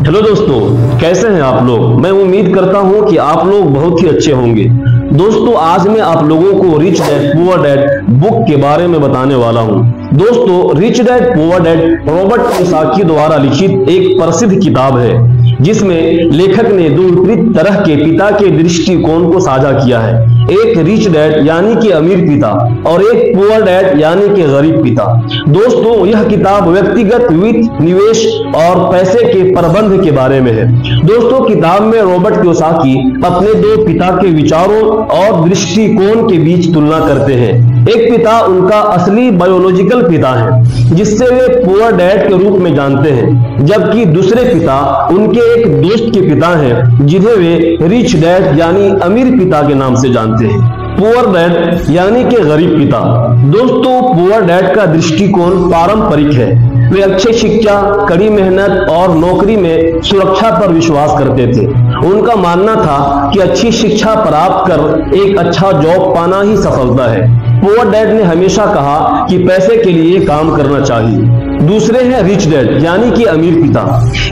Hello दोस्तों, कैसे हैं आप लोग। मैं उम्मीद करता हूं कि आप लोग बहुत ही अच्छे होंगे। दोस्तों, आज मैं आप लोगों को rich dad poor dad book के बारे में बताने वाला हूं। दोस्तों, rich dad poor dad Robert Kiyosaki द्वारा लिखित एक प्रसिद्ध किताब है जिसमें लेखक ने दो विपरीत तरह के पिता के दृष्टिकोण को साझा किया है। एक रिच डैड यानी कि अमीर पिता और एक पुअर डैड यानी कि गरीब पिता। दोस्तों, यह किताब व्यक्तिगत वित्त, निवेश और पैसे के प्रबंध के बारे में है। दोस्तों, किताब में रॉबर्ट कियोसाकी अपने दो पिता के विचारों और दृष्टिकोण के बीच तुलना करते हैं। एक पिता उनका असली बायोलॉजिकल पिता है जिससे वे पुअर डैड के रूप में जानते हैं, जबकि दूसरे पिता उनके एक दोस्त के पिता हैं जिन्हें वे रिच डैड यानी अमीर पिता के नाम से जानते हैं। पुअर डैड यानी कि गरीब पिता। दोस्तों, पुअर डैड का दृष्टिकोण पारंपरिक है। वे अच्छी शिक्षा, कड़ी मेहनत और नौकरी में सुरक्षा पर विश्वास करते थे। उनका मानना था कि अच्छी शिक्षा प्राप्त कर एक अच्छा जॉब पाना ही सफलता है। पुअर डैड ने हमेशा कहा कि पैसे के लिए काम करना चाहिए। दूसरे हैं रिच डैड यानी कि अमीर पिता।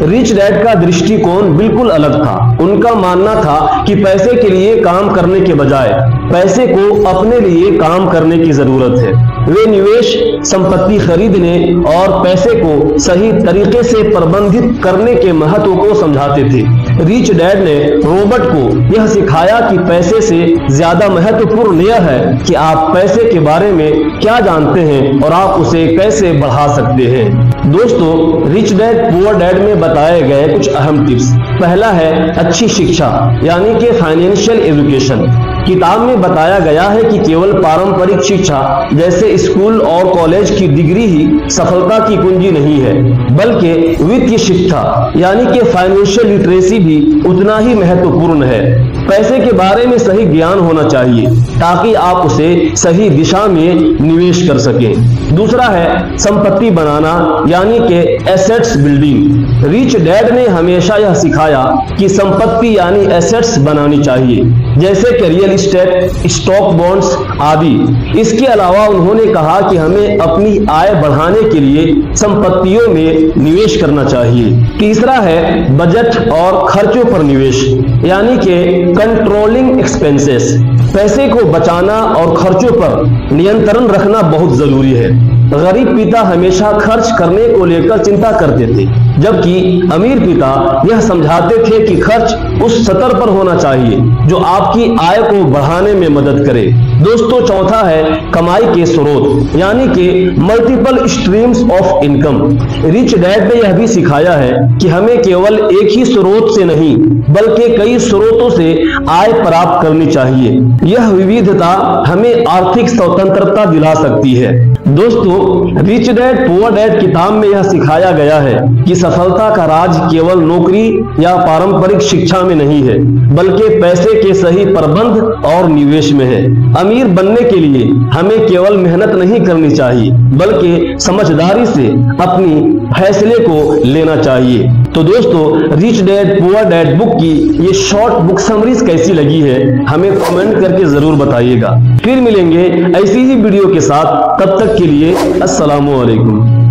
रिच डैड का दृष्टिकोण बिल्कुल अलग था। उनका मानना था कि पैसे के लिए काम करने के बजाय पैसे को अपने लिए काम करने की जरूरत है। वे निवेश, संपत्ति खरीदने और पैसे को सही तरीके से प्रबंधित करने के महत्व को समझाते थे। रिच डैड ने रॉबर्ट को यह सिखाया कि पैसे से ज्यादा महत्वपूर्ण यह है कि आप पैसे के बारे में क्या जानते हैं और आप उसे कैसे बढ़ा सकते हैं। दोस्तों, रिच डैड पुअर डैड में बताए गए कुछ अहम टिप्स। पहला है अच्छी शिक्षा यानी कि फाइनेंशियल एजुकेशन। किताब में बताया गया है कि केवल पारंपरिक शिक्षा जैसे स्कूल और कॉलेज की डिग्री ही सफलता की कुंजी नहीं है, बल्कि वित्तीय शिक्षा यानी कि फाइनेंशियल लिटरेसी भी उतना ही महत्वपूर्ण है। पैसे के बारे में सही ज्ञान होना चाहिए ताकि आप उसे सही दिशा में निवेश कर सकें। दूसरा है संपत्ति बनाना यानी कि एसेट्स बिल्डिंग। रिच डैड ने हमेशा यह सिखाया कि संपत्ति यानी एसेट्स बनानी चाहिए, जैसे कि रियल एस्टेट, स्टॉक, बॉन्ड्स आदि। इसके अलावा उन्होंने कहा कि हमें अपनी आय बढ़ाने के लिए संपत्तियों में निवेश करना चाहिए। तीसरा है बजट और खर्चों पर निवेश यानी कि कंट्रोलिंग एक्सपेंसेस। पैसे को बचाना और खर्चों पर नियंत्रण रखना बहुत जरूरी है। गरीब पिता हमेशा खर्च करने को लेकर चिंता करते थे, जबकि अमीर पिता यह समझाते थे कि खर्च उस स्तर पर होना चाहिए जो आपकी आय को बढ़ाने में मदद करे। दोस्तों, चौथा है कमाई के स्रोत यानी कि multiple streams of income. Rich dad ने यह भी सिखाया है कि हमें केवल एक ही स्रोत से नहीं बल्कि कई स्रोतों से आय प्राप्त करनी चाहिए। यह विविधता हमें आर्थिक स्वतंत्रता दिला सकती है। दोस्तों, रिच डैड पुअर डैड किताब में यह सिखाया गया है कि सफलता का राज केवल नौकरी या पारंपरिक शिक्षा में नहीं है, बल्कि पैसे के सही प्रबंध और निवेश में है। अमीर बनने के लिए हमें केवल मेहनत नहीं करनी चाहिए बल्कि समझदारी से अपनी फैसले को लेना चाहिए। तो दोस्तों, rich dad poor dad book की ये शॉर्ट बुक समरीज कैसी लगी है हमें कमेंट करके जरूर बताइएगा। फिर मिलेंगे ऐसी ही वीडियो के साथ, तब तक के लिए अस्सलामु अलैकुम।